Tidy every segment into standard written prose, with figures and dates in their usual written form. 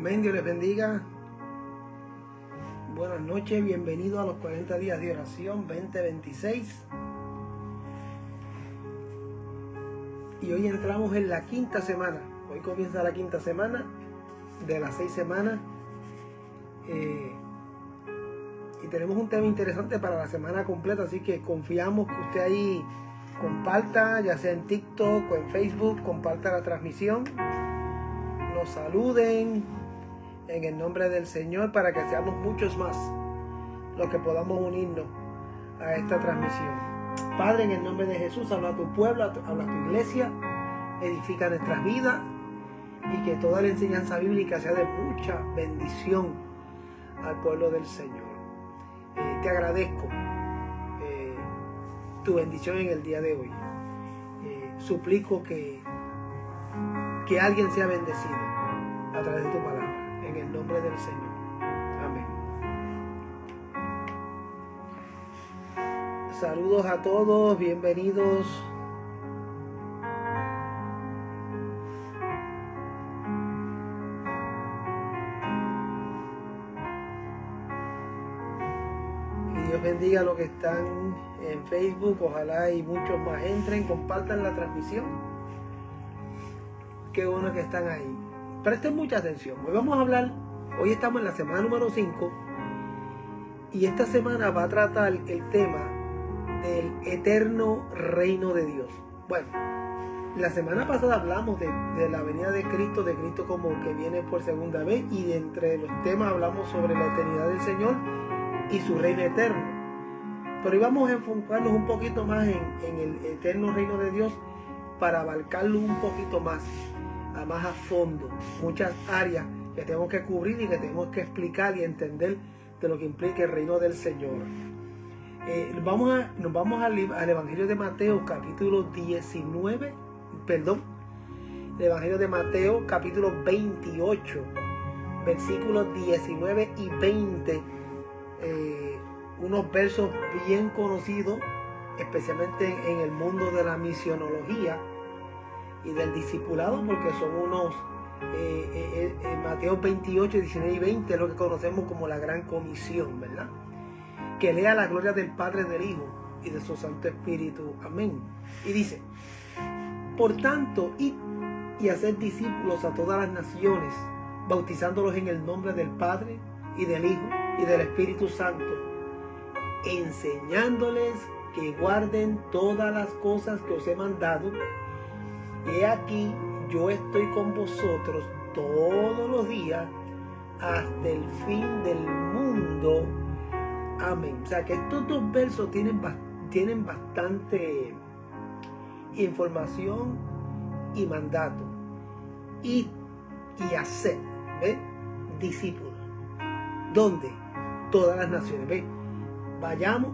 Amén, Dios les bendiga. Buenas noches, bienvenidos a los 40 días de oración 2026. Y hoy entramos en la quinta semana. Hoy comienza la quinta semana de las 6 semanas. Y tenemos un tema interesante para la semana completa, así que confiamos que usted ahí comparta, ya sea en TikTok o en Facebook, comparta la transmisión, nos saluden en el nombre del Señor para que seamos muchos más los que podamos unirnos a esta transmisión. Padre, en el nombre de Jesús, habla a tu pueblo, habla a tu iglesia, edifica nuestras vidas y que toda la enseñanza bíblica sea de mucha bendición al pueblo del Señor. Te agradezco tu bendición en el día de hoy. Suplico que alguien sea bendecido a través de tu palabra, en el nombre del Señor. Amén. Saludos a todos, bienvenidos. Dios bendiga a los que están en Facebook, ojalá y muchos más entren, compartan la transmisión. Qué bueno que están ahí. Presten mucha atención. Hoy vamos a hablar, hoy estamos en la semana número 5 y esta semana va a tratar el tema del eterno reino de Dios. Bueno, la semana pasada hablamos de la venida de Cristo como que viene por segunda vez, y de entre los temas hablamos sobre la eternidad del Señor y su reino eterno. Pero hoy vamos a enfocarnos un poquito más en el eterno reino de Dios para abarcarlo un poquito más a fondo. Muchas áreas que tenemos que cubrir y que tenemos que explicar y entender de lo que implica el reino del Señor. Nos vamos al Evangelio de Mateo capítulo 19, el Evangelio de Mateo capítulo 28, versículos 19 y 20. Unos versos bien conocidos, especialmente en el mundo de la misionología y del discipulado, porque son unos Mateo 28, 19 y 20 es lo que conocemos como la gran comisión, ¿verdad? Que lea la gloria del Padre, del Hijo y de su Santo Espíritu. Amén. Y dice: por tanto, id y haced discípulos a todas las naciones, bautizándolos en el nombre del Padre y del Hijo y del Espíritu Santo, enseñándoles que guarden todas las cosas que os he mandado. He aquí, yo estoy con vosotros todos los días hasta el fin del mundo. Amén. O sea que estos dos versos tienen bastante información y mandato. Y hacer, ¿ves? Discípulos. ¿Dónde? Todas las naciones. ¿Ves? Vayamos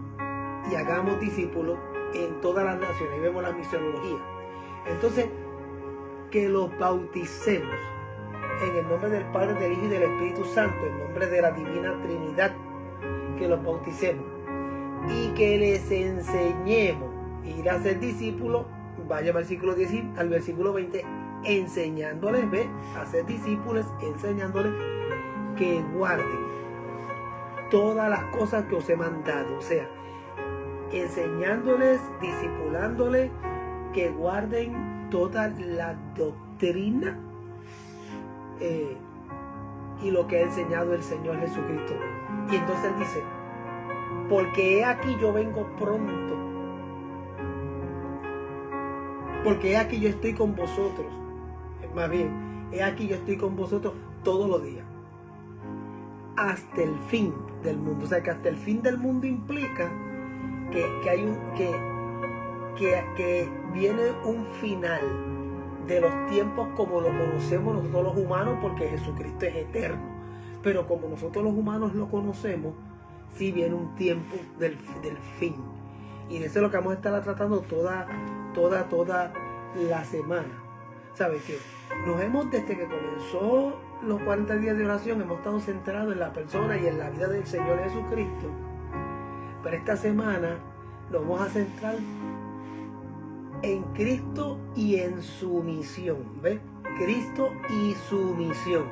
y hagamos discípulos en todas las naciones. Y vemos la misionología. Entonces, que los bauticemos en el nombre del Padre, del Hijo y del Espíritu Santo, en nombre de la Divina Trinidad, que los bauticemos y que les enseñemos ir a ser discípulos. Vaya al versículo 10 al versículo 20, enseñándoles, ¿ve? A ser discípulos, enseñándoles que guarden todas las cosas que os he mandado. O sea, enseñándoles, discipulándoles que guarden toda la doctrina y lo que ha enseñado el Señor Jesucristo. Y entonces dice: porque he aquí yo vengo pronto, porque he aquí yo estoy con vosotros, más bien, he aquí yo estoy con vosotros todos los días, hasta el fin del mundo. O sea que hasta el fin del mundo implica que hay que viene un final de los tiempos como lo conocemos nosotros los humanos, porque Jesucristo es eterno. Pero como nosotros los humanos lo conocemos, sí viene un tiempo del fin. Y de eso es lo que vamos a estar tratando toda la semana. ¿Sabes qué? Desde que comenzó los 40 días de oración, hemos estado centrados en la persona y en la vida del Señor Jesucristo. Pero esta semana nos vamos a centrar en Cristo y en su misión. ¿Ves? Cristo y su misión.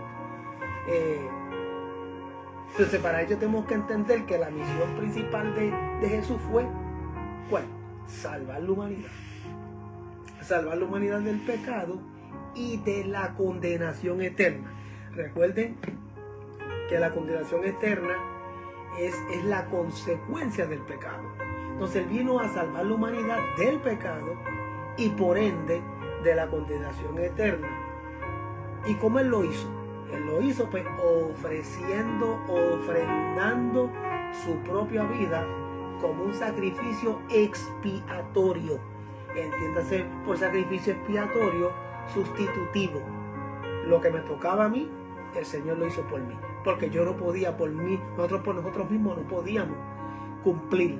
Entonces para ello tenemos que entender que la misión principal de Jesús fue, ¿cuál? Salvar la humanidad. Salvar la humanidad del pecado y de la condenación eterna. Recuerden que la condenación eterna es la consecuencia del pecado. Entonces Él vino a salvar la humanidad del pecado y por ende de la condenación eterna. ¿Y cómo Él lo hizo? Él lo hizo pues ofrendando su propia vida como un sacrificio expiatorio. Entiéndase por sacrificio expiatorio, sustitutivo. Lo que me tocaba a mí, el Señor lo hizo por mí. Porque yo no podía por mí, nosotros por nosotros mismos no podíamos cumplir.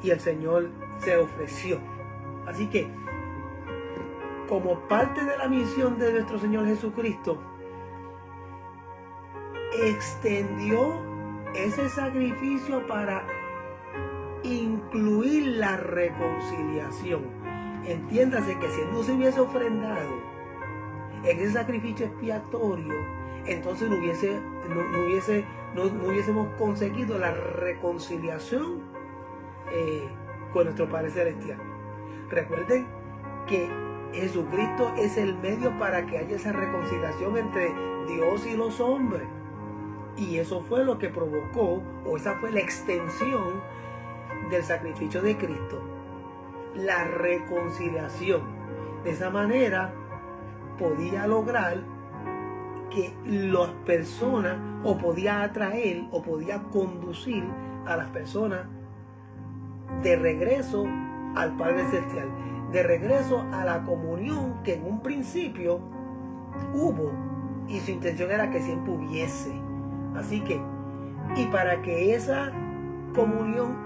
Y el Señor se ofreció. Así que, como parte de la misión de nuestro Señor Jesucristo, extendió ese sacrificio para incluir la reconciliación. Entiéndase que si Él no se hubiese ofrendado en ese sacrificio expiatorio, entonces no hubiésemos conseguido la reconciliación con nuestro Padre Celestial. Recuerden que Jesucristo es el medio para que haya esa reconciliación entre Dios y los hombres. Y eso fue lo que provocó, o esa fue la extensión del sacrificio de Cristo, la reconciliación. De esa manera podía lograr que las personas, o podía atraer, o podía conducir a las personas de regreso al Padre Celestial, de regreso a la comunión que en un principio hubo, y su intención era que siempre hubiese. Así que, y para que esa comunión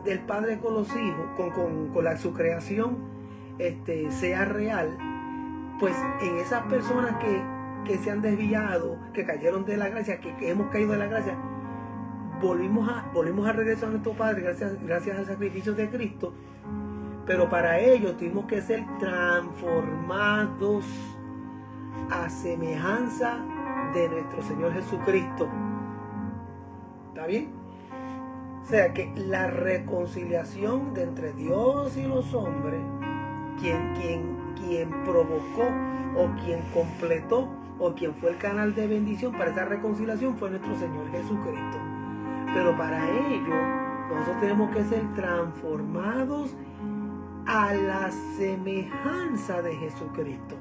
del Padre con los hijos, con su creación, sea real, pues en esas personas que se han desviado, que cayeron de la gracia, que hemos caído de la gracia, volvimos a regresar a nuestro Padre gracias al sacrificio de Cristo. Pero para ello tuvimos que ser transformados a semejanza de nuestro Señor Jesucristo. ¿Está bien? O sea que la reconciliación de entre Dios y los hombres, quien provocó o quien completó o quien fue el canal de bendición para esa reconciliación fue nuestro Señor Jesucristo. Pero para ello nosotros tenemos que ser transformados a la semejanza de Jesucristo.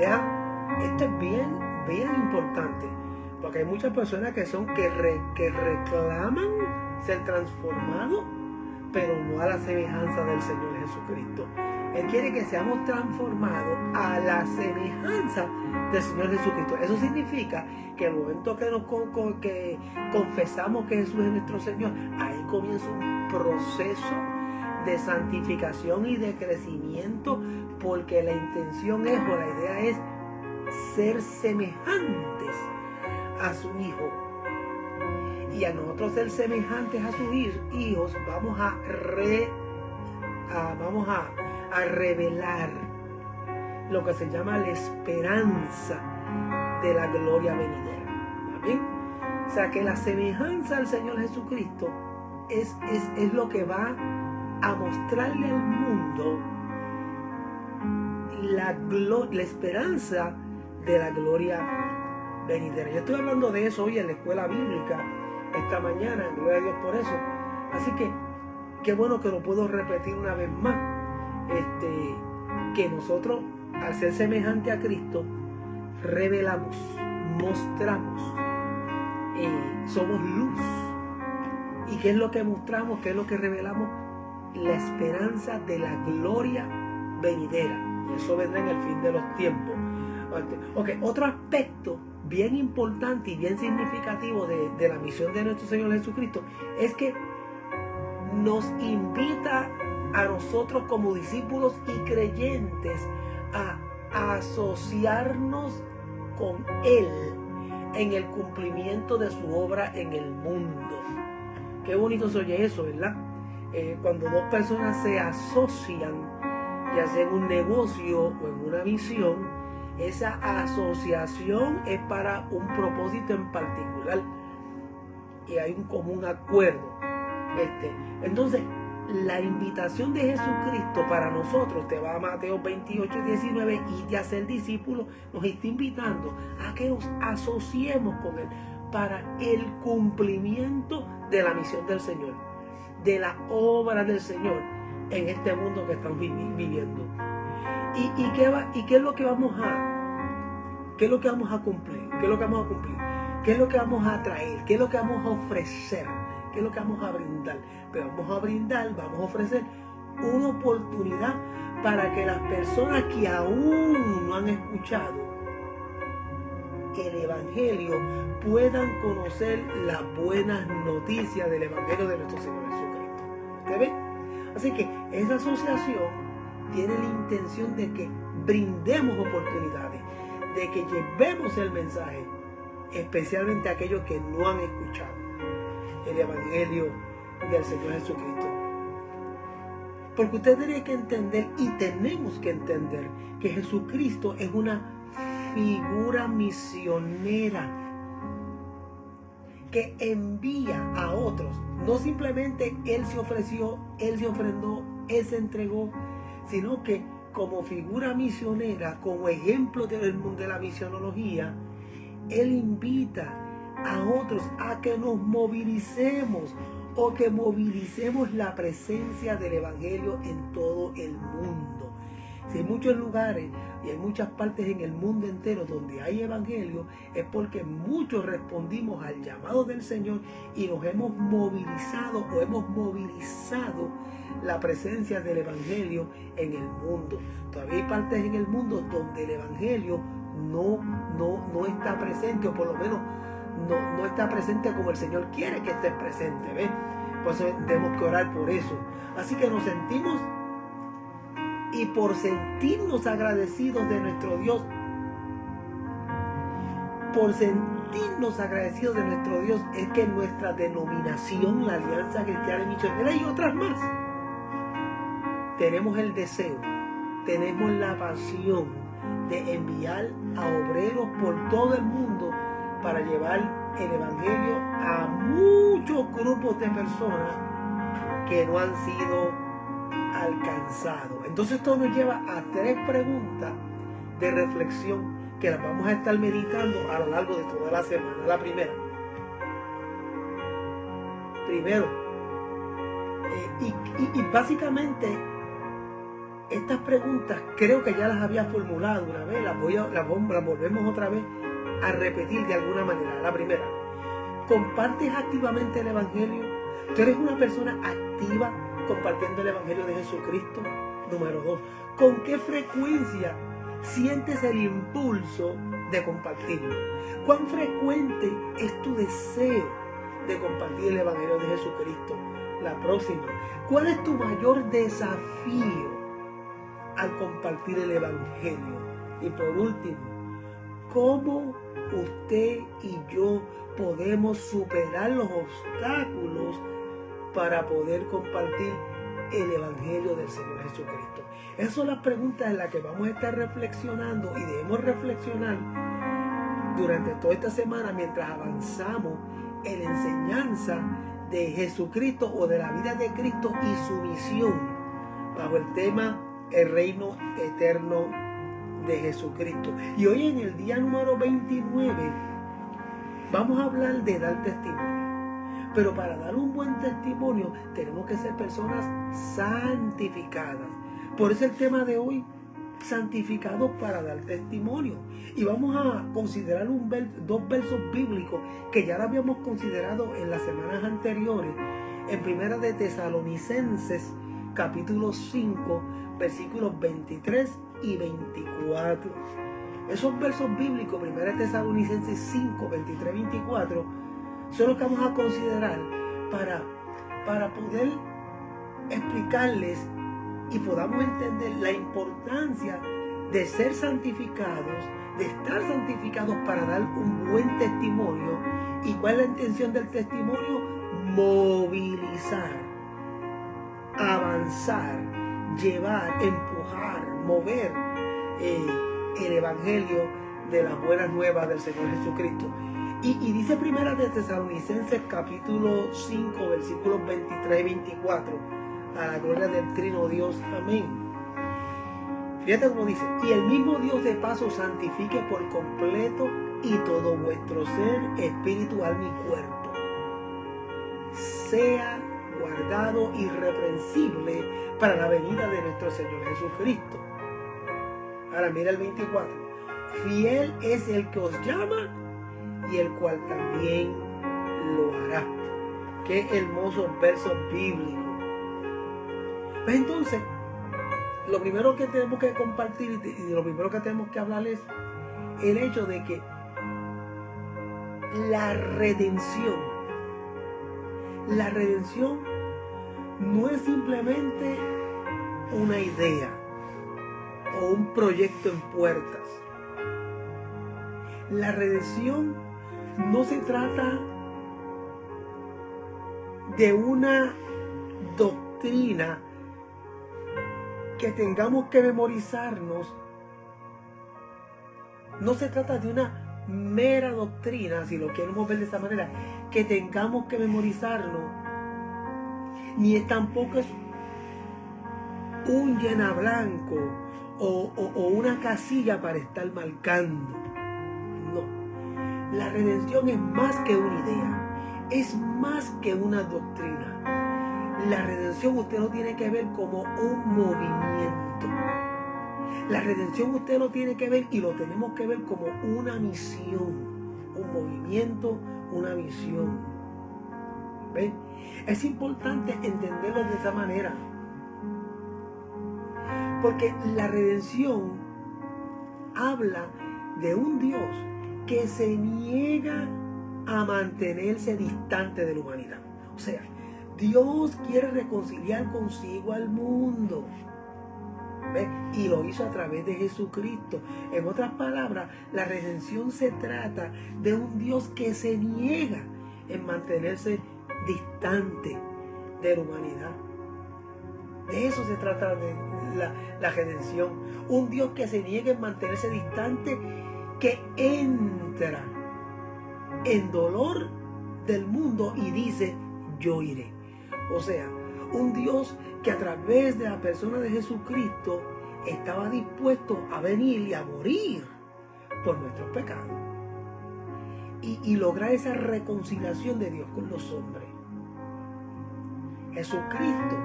¿Ya? Esto es bien importante, porque hay muchas personas que reclaman ser transformados, pero no a la semejanza del Señor Jesucristo. Él quiere que seamos transformados a la semejanza del Señor Jesucristo. Eso significa que el momento que confesamos que Jesús es nuestro Señor, ahí comienza un proceso de santificación y de crecimiento, porque la intención es, o la idea es, ser semejantes a su Hijo. Y a nosotros ser semejantes a sus hijos, vamos a revelar lo que se llama la esperanza de la gloria venidera. ¿Está bien? O sea que la semejanza al Señor Jesucristo es lo que va a mostrarle al mundo la esperanza de la gloria venidera. Yo estoy hablando de eso hoy en la escuela bíblica esta mañana, gloria a Dios por eso. Así que qué bueno que lo puedo repetir una vez más, que nosotros, al ser semejante a Cristo, revelamos, mostramos, somos luz. ¿Y qué es lo que mostramos? ¿Qué es lo que revelamos? La esperanza de la gloria venidera. Y eso vendrá en el fin de los tiempos. Ok, otro aspecto bien importante y bien significativo de la misión de nuestro Señor Jesucristo es que nos invita a nosotros como discípulos y creyentes a asociarnos con Él en el cumplimiento de su obra en el mundo. Qué bonito se oye eso, ¿verdad? Cuando dos personas se asocian, ya sea en un negocio o en una misión, Esa asociación es para un propósito en particular y hay un común acuerdo. Entonces, la invitación de Jesucristo para nosotros, te va a Mateo 28:19, y de hacer discípulos, nos está invitando a que nos asociemos con Él para el cumplimiento de la misión del Señor, de la obra del Señor en este mundo que estamos viviendo. ¿Qué es lo que vamos a cumplir? ¿Qué es lo que vamos a cumplir? ¿Qué es lo que vamos a traer? ¿Qué es lo que vamos a ofrecer? ¿Qué es lo que vamos a brindar? Pero vamos a ofrecer una oportunidad para que las personas que aún no han escuchado el Evangelio puedan conocer las buenas noticias del Evangelio de nuestro Señor Jesucristo. ¿Usted ve? Así que esa asociación tiene la intención de que brindemos oportunidades, de que llevemos el mensaje, especialmente a aquellos que no han escuchado el Evangelio del Señor Jesucristo. Porque usted tiene que entender, y tenemos que entender, que Jesucristo es una figura misionera que envía a otros. No simplemente Él se ofreció, Él se ofrendó, Él se entregó, sino que como figura misionera, como ejemplo del mundo de la misionología, Él invita a otros a que nos movilicemos, o que movilicemos la presencia del Evangelio en todo el mundo. Si hay muchos lugares y hay muchas partes en el mundo entero donde hay Evangelio, es porque muchos respondimos al llamado del Señor y nos hemos movilizado la presencia del Evangelio en el mundo. Todavía hay partes en el mundo donde el Evangelio no está presente, o por lo menos no está presente como el Señor quiere que esté presente, ¿ves? Por eso tenemos que orar por eso. Así que nos sentimos, y por sentirnos agradecidos de nuestro Dios, es que nuestra denominación, la Alianza Cristiana Misionera, y otras más, tenemos el deseo, tenemos la pasión de enviar a obreros por todo el mundo para llevar el Evangelio a muchos grupos de personas que no han sido alcanzados. Entonces esto nos lleva a 3 preguntas de reflexión que las vamos a estar meditando a lo largo de toda la semana. La primera, y básicamente estas preguntas creo que ya las había formulado una vez, las volvemos otra vez a repetir de alguna manera. La primera, ¿compartes activamente el Evangelio? ¿Tú eres una persona activa compartiendo el Evangelio de Jesucristo? Número 2, ¿con qué frecuencia sientes el impulso de compartirlo? ¿Cuán frecuente es tu deseo de compartir el Evangelio de Jesucristo? La próxima, ¿cuál es tu mayor desafío al compartir el Evangelio? Y por último, ¿cómo usted y yo podemos superar los obstáculos para poder compartir el Evangelio del Señor Jesucristo? Esas son las preguntas en las que vamos a estar reflexionando, y debemos reflexionar durante toda esta semana mientras avanzamos en la enseñanza de Jesucristo, o de la vida de Cristo y su misión, bajo el tema el reino eterno de Jesucristo. Y hoy, en el día número 29, vamos a hablar de dar testimonio. Pero para dar un buen testimonio tenemos que ser personas santificadas. Por eso el tema de hoy, santificados para dar testimonio. Y vamos a considerar dos versos bíblicos que ya lo habíamos considerado en las semanas anteriores. En Primera de Tesalonicenses, capítulo 5, versículos 23 y 24. Esos versos bíblicos, Primera de Tesalonicenses 5, 23 y 24, son los que vamos a considerar para poder explicarles y podamos entender la importancia de ser santificados, de estar santificados para dar un buen testimonio. ¿Y cuál es la intención del testimonio? Movilizar, avanzar, llevar, empujar, mover el evangelio de las buenas nuevas del Señor Jesucristo. Y dice Primera de Tesalonicenses capítulo 5, versículos 23 y 24, a la gloria del Trino Dios, amén. Fíjate cómo dice: y el mismo Dios de paz os santifique por completo, y todo vuestro ser, espíritu, alma y cuerpo sea guardado irreprensible para la venida de nuestro Señor Jesucristo. Ahora mira el 24: fiel es el que os llama, y el cual también lo hará. Qué hermosos versos bíblicos. Pues entonces, lo primero que tenemos que compartir y lo primero que tenemos que hablar es el hecho de que la redención no es simplemente una idea o un proyecto en puertas. La redención no se trata de una doctrina que tengamos que memorizarnos. No se trata de una mera doctrina, si lo queremos ver de esa manera, que tengamos que memorizarnos, ni tampoco es un llena blanco o una casilla para estar marcando. No, la redención es más que una idea, es más que una doctrina. La redención usted lo tiene que ver como un movimiento. La redención usted lo tiene que ver y lo tenemos que ver como una misión, un movimiento, una misión. ¿Ven? Es importante entenderlo de esa manera, porque la redención habla de un Dios que se niega a mantenerse distante de la humanidad. O sea, Dios quiere reconciliar consigo al mundo. ¿Ve? Y lo hizo a través de Jesucristo. En otras palabras, la redención se trata de un Dios que se niega en mantenerse distante de la humanidad. De eso se trata de la redención. Un Dios que se niega en mantenerse distante, que entra en dolor del mundo y dice: yo iré. O sea, un Dios que a través de la persona de Jesucristo estaba dispuesto a venir y a morir por nuestros pecados y lograr esa reconciliación de Dios con los hombres. Jesucristo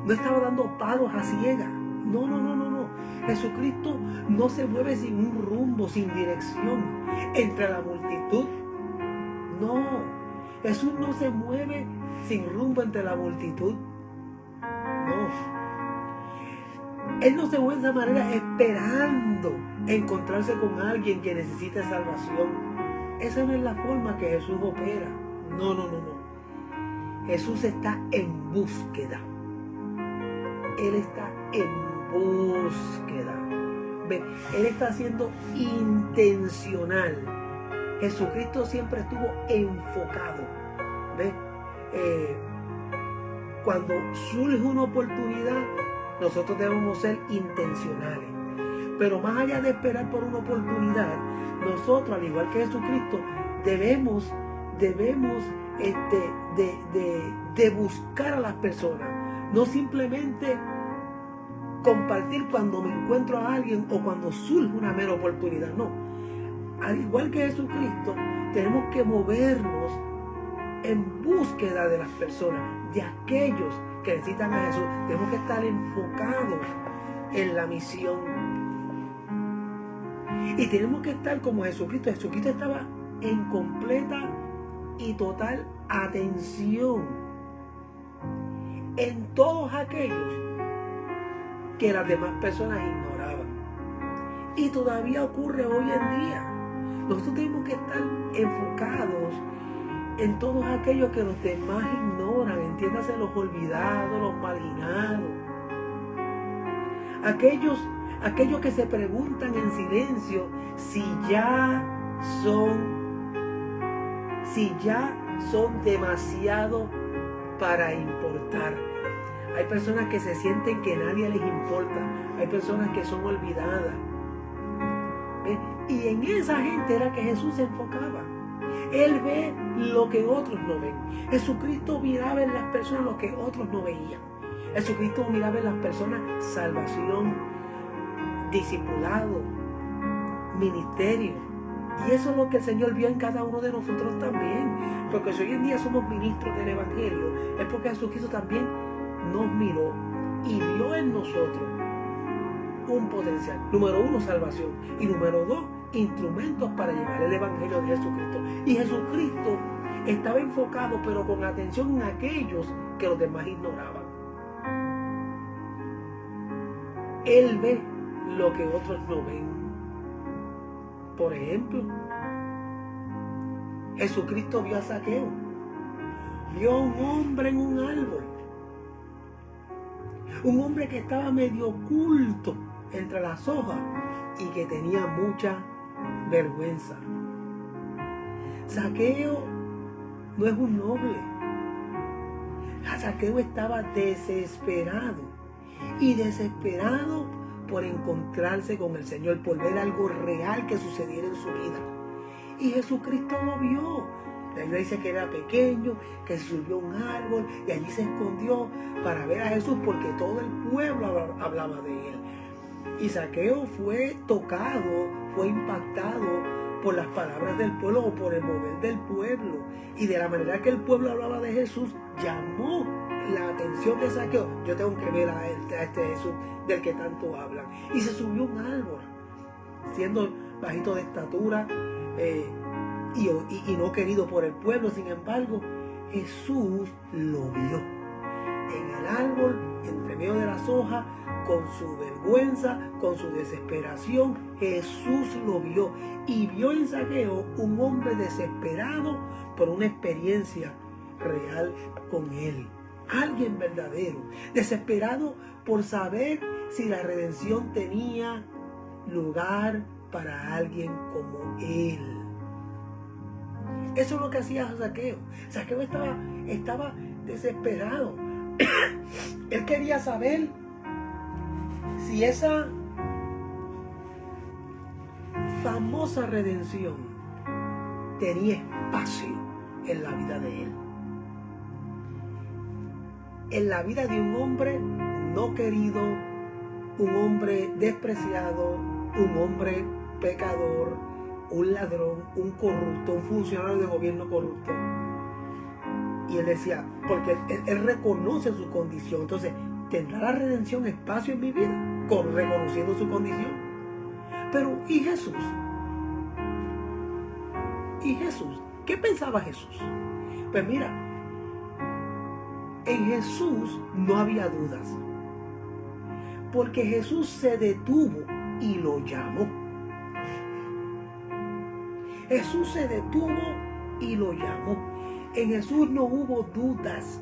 no estaba dando palos a ciegas. No. Jesucristo no se mueve sin un rumbo, sin dirección entre la multitud. No, Jesús no se mueve sin rumbo entre la multitud. No. Él no se mueve de esa manera esperando encontrarse con alguien que necesite salvación. Esa no es la forma que Jesús opera. No. Jesús está en búsqueda. Él está en búsqueda. ¿Ve? Él está siendo intencional. Jesucristo siempre estuvo enfocado. ¿Ve? Cuando surge una oportunidad, nosotros debemos ser intencionales. Pero más allá de esperar por una oportunidad, nosotros, al igual que Jesucristo, debemos de buscar a las personas. No simplemente compartir cuando me encuentro a alguien o cuando surge una mera oportunidad. No. Al igual que Jesucristo, tenemos que movernos en búsqueda de las personas, de aquellos que necesitan a Jesús. Tenemos que estar enfocados en la misión. Y tenemos que estar como Jesucristo. Jesucristo estaba en completa y total atención en todos aquellos que las demás personas ignoraban. Y todavía ocurre hoy en día. Nosotros tenemos que estar enfocados en todos aquellos que los demás ignoran, entiéndase, los olvidados, los marginados. Aquellos que se preguntan en silencio si ya son demasiado para importar. Hay personas que se sienten que nadie les importa. Hay personas que son olvidadas. ¿Ves? Y en esa gente era que Jesús se enfocaba. Él ve lo que otros no ven. Jesucristo miraba en las personas lo que otros no veían. Jesucristo miraba en las personas salvación, discipulado, ministerio. Y eso es lo que el Señor vio en cada uno de nosotros también. Porque si hoy en día somos ministros del Evangelio, es porque Jesucristo también nos miró y vio en nosotros un potencial. Número 1, salvación. Y número 2, instrumentos para llevar el Evangelio de Jesucristo. Y Jesucristo estaba enfocado, pero con atención en aquellos que los demás ignoraban. Él ve lo que otros no ven. Por ejemplo, Jesucristo vio a Zaqueo. Vio a un hombre en un árbol. Un hombre que estaba medio oculto entre las hojas y que tenía mucha vergüenza. Zaqueo no es un noble. Zaqueo estaba desesperado por encontrarse con el Señor, por ver algo real que sucediera en su vida. Y Jesucristo lo vio. La Biblia dice que era pequeño, que se subió a un árbol y allí se escondió para ver a Jesús, porque todo el pueblo hablaba de él. Y Zaqueo fue tocado, fue impactado por las palabras del pueblo o por el mover del pueblo. Y de la manera que el pueblo hablaba de Jesús, llamó la atención de Zaqueo. Yo tengo que ver a este Jesús del que tanto hablan. Y se subió a un árbol, siendo bajito de estatura y no querido por el pueblo. Sin embargo, Jesús lo vio en el árbol, entre medio de las hojas, con su vergüenza, con su desesperación. Jesús lo vio y vio en Zaqueo un hombre desesperado por una experiencia real con él. Alguien verdadero, desesperado por saber si la redención tenía lugar para alguien como él. Eso es lo que hacía Zaqueo. Zaqueo estaba desesperado. Él quería saber si esa famosa redención tenía espacio en la vida de él. En la vida de un hombre no querido, un hombre despreciado, un hombre pecador, un ladrón, un corrupto, un funcionario de gobierno corrupto. Y él decía, porque él reconoce su condición. Entonces, ¿tendrá la redención espacio en mi vida? Reconociendo su condición. Pero, ¿y Jesús? ¿Y Jesús? ¿Qué pensaba Jesús? Pues mira, en Jesús no había dudas. Porque Jesús se detuvo y lo llamó. Jesús se detuvo y lo llamó. En Jesús no hubo dudas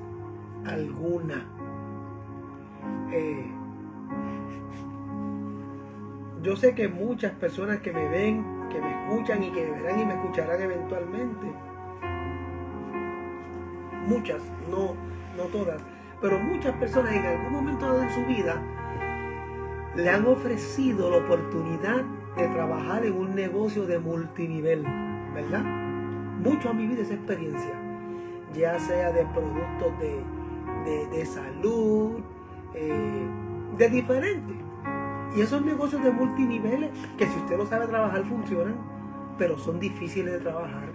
alguna. Yo sé que muchas personas que me ven, que me escuchan y que me verán y me escucharán eventualmente, muchas, no todas, pero muchas personas en algún momento de su vida le han ofrecido la oportunidad de trabajar en un negocio de multinivel, ¿verdad? Muchos han vivido esa experiencia, ya sea de productos de salud, de diferentes. Y esos negocios de multiniveles, que si usted lo sabe trabajar, funcionan, pero son difíciles de trabajar.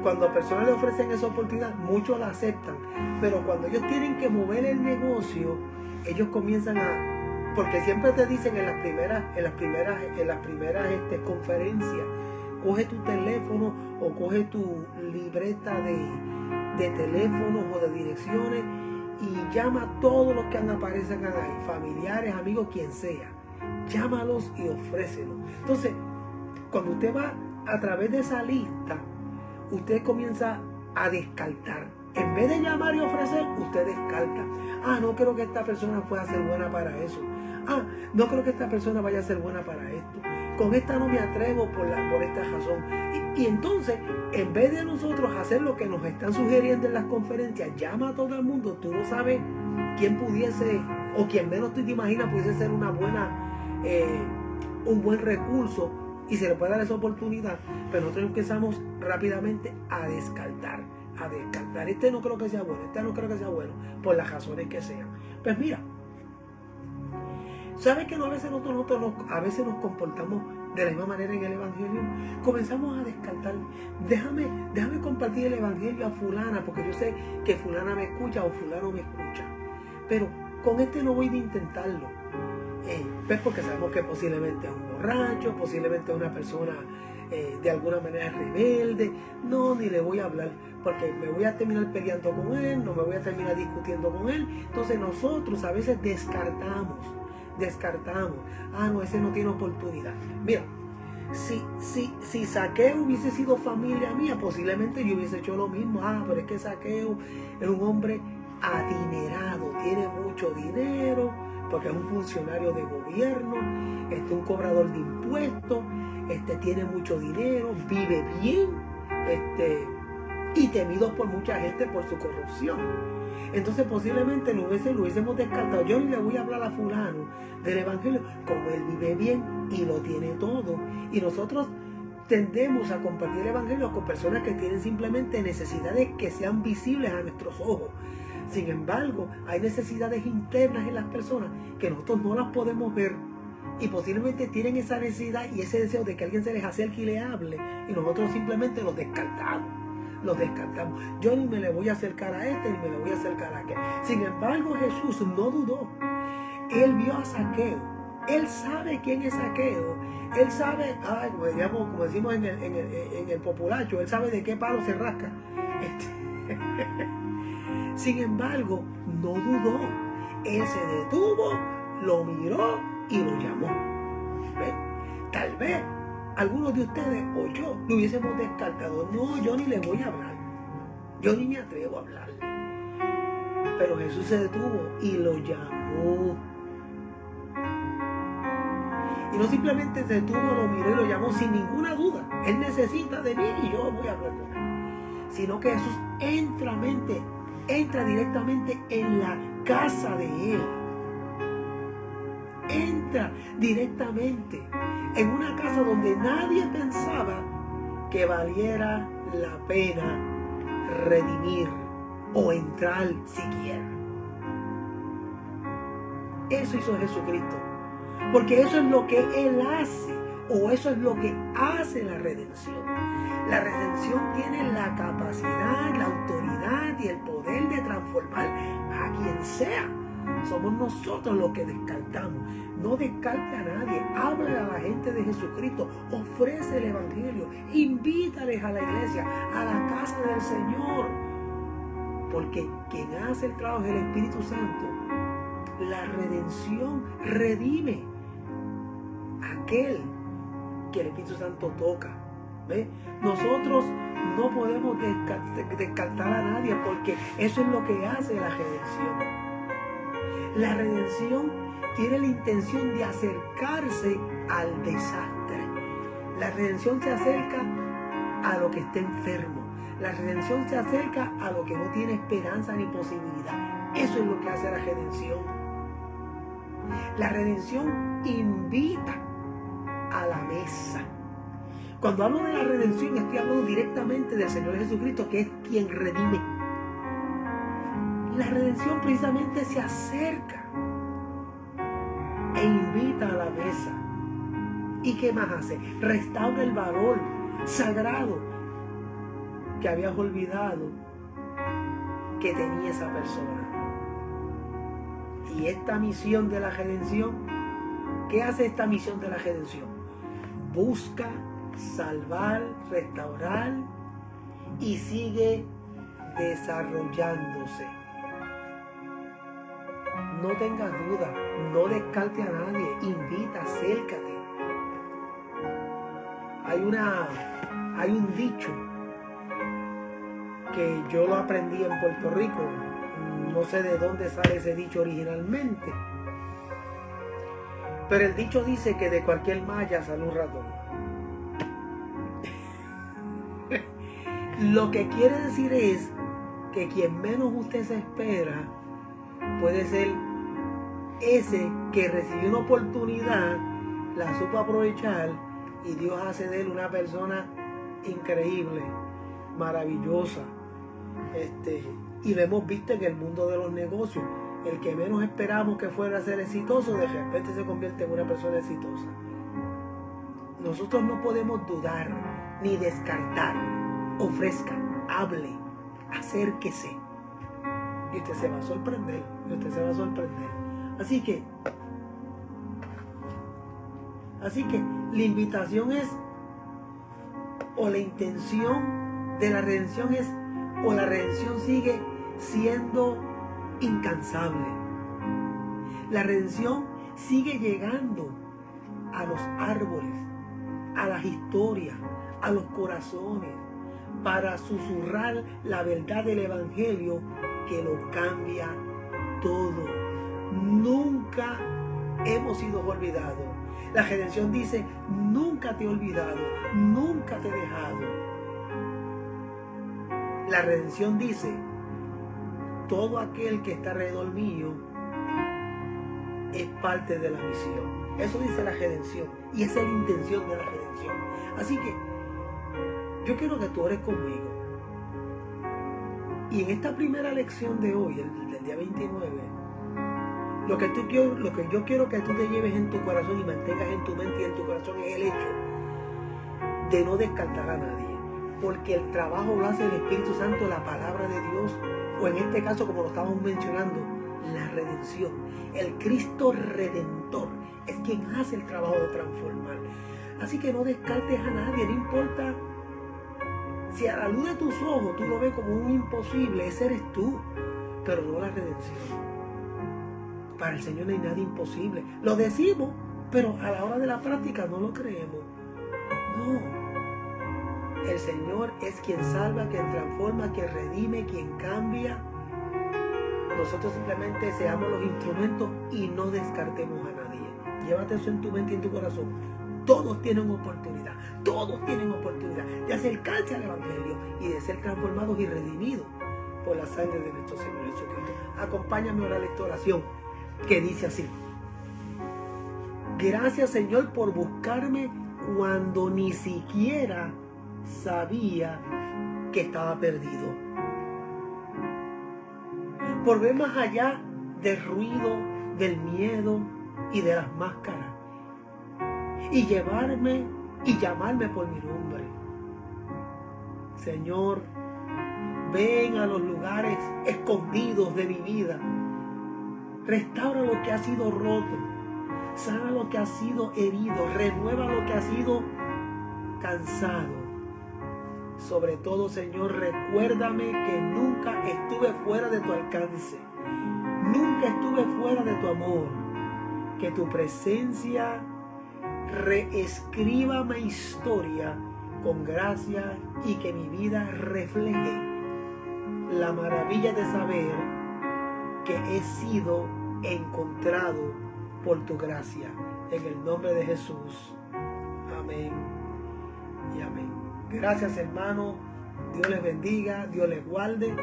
Cuando a personas le ofrecen esa oportunidad, muchos la aceptan, pero cuando ellos tienen que mover el negocio, ellos comienzan porque siempre te dicen en las primeras conferencias, coge tu teléfono o coge tu libreta de teléfonos o de direcciones y llama a todos los que aparecen ahí, familiares, amigos, quien sea. Llámalos y ofrécelos. Entonces, cuando usted va a través de esa lista, usted comienza a descartar. En vez de llamar y ofrecer, usted descarta. No creo que esta persona pueda ser buena para eso. No creo que esta persona vaya a ser buena para esto. Con esta no me atrevo por esta razón. Y entonces, en vez de nosotros hacer lo que nos están sugiriendo en las conferencias, llama a todo el mundo. Tú no sabes quién pudiese, o quien menos tú te imaginas pudiese ser una buena un buen recurso y se le puede dar esa oportunidad, pero nosotros empezamos rápidamente a descartar. Este no creo que sea bueno, este no creo que sea bueno, por las razones que sean. Pues mira, ¿sabes que a veces nosotros nos comportamos de la misma manera en el Evangelio? Comenzamos a descartar. Déjame compartir el Evangelio a fulana, porque yo sé que fulana me escucha o fulano me escucha. Pero con este no voy a intentarlo. Pues porque sabemos que posiblemente es un borracho, posiblemente es una persona de alguna manera rebelde. No, ni le voy a hablar, porque me voy a terminar peleando con él, no me voy a terminar discutiendo con él. Entonces nosotros a veces descartamos. No, ese no tiene oportunidad. Mira, si Zaqueo hubiese sido familia mía, posiblemente yo hubiese hecho lo mismo. Pero es que Zaqueo es un hombre adinerado, tiene mucho dinero, porque es un funcionario de gobierno, un cobrador de impuestos, tiene mucho dinero, vive bien, y temido por mucha gente por su corrupción. Entonces posiblemente lo hubiésemos descartado. Yo ni le voy a hablar a fulano del Evangelio, como él vive bien y lo tiene todo. Y nosotros tendemos a compartir el Evangelio con personas que tienen simplemente necesidades que sean visibles a nuestros ojos. Sin embargo, hay necesidades internas en las personas que nosotros no las podemos ver, y posiblemente tienen esa necesidad y ese deseo de que alguien se les acerque y le hable, y nosotros simplemente los descartamos. Yo ni me le voy a acercar a este, ni me le voy a acercar a aquel. Sin embargo, Jesús no dudó. Él vio a Zaqueo. Él sabe quién es Zaqueo. Él sabe, como decimos en el populacho, él sabe de qué palo se rasca. Sin embargo, no dudó. Él se detuvo, lo miró y lo llamó. ¿Ves? Tal vez algunos de ustedes o yo lo hubiésemos descartado. No, yo ni le voy a hablar. Yo ni me atrevo a hablarle. Pero Jesús se detuvo y lo llamó. Y no simplemente se detuvo, lo miró y lo llamó sin ninguna duda. Él necesita de mí y yo voy a hablar con él. Sino que Jesús entra directamente en la casa de él. Entra directamente en una casa donde nadie pensaba que valiera la pena redimir o entrar siquiera. Eso hizo Jesucristo, porque eso es lo que Él hace, o eso es lo que hace la redención. La redención tiene la capacidad, la autoridad y el poder de transformar a quien sea. Somos nosotros los que descartamos. No descarte a nadie. Habla a la gente de Jesucristo. Ofrece el Evangelio. Invítales a la iglesia, a la casa del Señor. Porque quien hace el trabajo es el Espíritu Santo. La redención redime a aquel que el Espíritu Santo toca. ¿Ve? Nosotros no podemos descartar a nadie, porque eso es lo que hace la redención. La redención tiene la intención de acercarse al desastre. La redención se acerca a lo que está enfermo. La redención se acerca a lo que no tiene esperanza ni posibilidad. Eso es lo que hace la redención. La redención invita a la mesa. Cuando hablo de la redención, estoy hablando directamente del Señor Jesucristo, que es quien redime. La redención precisamente se acerca e invita a la mesa. ¿Y qué más hace? Restaura el valor sagrado que habías olvidado que tenía esa persona. Y esta misión de la redención, ¿qué hace esta misión de la redención? Busca salvar, restaurar y sigue desarrollándose. No tengas duda, no descarte a nadie, invita, acércate. Hay un dicho que yo lo aprendí en Puerto Rico, no sé de dónde sale ese dicho originalmente, pero el dicho dice que de cualquier malla sale un ratón. Lo que quiere decir es que quien menos usted se espera puede ser ese que recibió una oportunidad, la supo aprovechar y Dios hace de él una persona increíble, maravillosa. Y lo hemos visto en el mundo de los negocios. El que menos esperamos que fuera a ser exitoso, de repente se convierte en una persona exitosa. Nosotros no podemos dudar ni descartar. Ofrezca, hable, acérquese. Y usted se va a sorprender. Así que la invitación es, o la intención de la redención es, o la redención sigue siendo incansable. La redención sigue llegando a los árboles, a las historias, a los corazones, para susurrar la verdad del Evangelio que lo cambia todo. Nunca hemos sido olvidados. La redención dice, nunca te he olvidado, nunca te he dejado. La redención dice, todo aquel que está alrededor mío es parte de la misión. Eso dice la redención, y esa es la intención de la redención. Así que yo quiero que tú ores conmigo. Y en esta primera lección de hoy, del día 29, lo que yo quiero que tú te lleves en tu corazón y mantengas en tu mente y en tu corazón es el hecho de no descartar a nadie. Porque el trabajo lo hace el Espíritu Santo, la palabra de Dios, o en este caso, como lo estábamos mencionando, la redención. El Cristo Redentor es quien hace el trabajo de transformar. Así que no descartes a nadie, no importa si a la luz de tus ojos tú lo ves como un imposible, ese eres tú, pero no la redención. Para el Señor no hay nada imposible. Lo decimos, pero a la hora de la práctica no lo creemos. No. El Señor es quien salva, quien transforma, quien redime, quien cambia. Nosotros simplemente seamos los instrumentos y no descartemos a nadie. Llévate eso en tu mente y en tu corazón. Todos tienen oportunidad de acercarse al Evangelio y de ser transformados y redimidos por la sangre de nuestro Señor Jesucristo. Acompáñame a orar esta oración que dice así: gracias, Señor, por buscarme cuando ni siquiera sabía que estaba perdido, por ver más allá del ruido, del miedo y de las máscaras, y llevarme y llamarme por mi nombre. Señor, ven a los lugares escondidos de mi vida, restaura lo que ha sido roto, sana lo que ha sido herido, renueva lo que ha sido cansado. Sobre todo, Señor, recuérdame que nunca estuve fuera de tu alcance, nunca estuve fuera de tu amor. Que tu presencia reescriba mi historia con gracia y que mi vida refleje la maravilla de saber que he sido encontrado por tu gracia. En el nombre de Jesús. Amén y amén. Gracias, hermano. Dios les bendiga, Dios les guarde.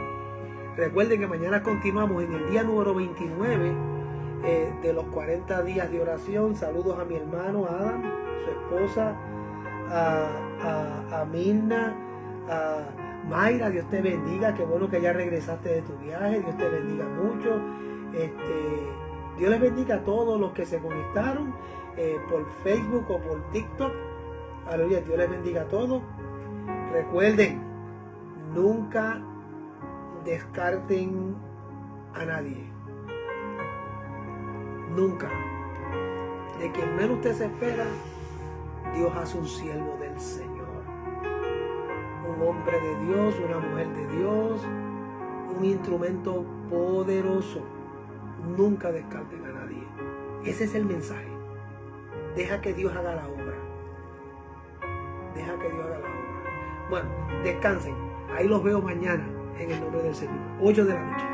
Recuerden que mañana continuamos en el día número 29 de los 40 días de oración. Saludos a mi hermano Adam, su esposa, a Mirna, a Mayra. Dios te bendiga. Qué bueno que ya regresaste de tu viaje. Dios te bendiga mucho. Dios les bendiga a todos los que se conectaron por Facebook o por TikTok. Aleluya. Dios les bendiga a todos. Recuerden, nunca descarten a nadie. Nunca. De quien menos usted se espera, Dios hace un siervo del Señor. Un hombre de Dios, una mujer de Dios, un instrumento poderoso. Nunca descarten a nadie. Ese es el mensaje. Deja que Dios haga la obra. Deja que Dios haga la obra. Bueno, descansen. Ahí los veo mañana en el nombre del Señor. 8 de la noche.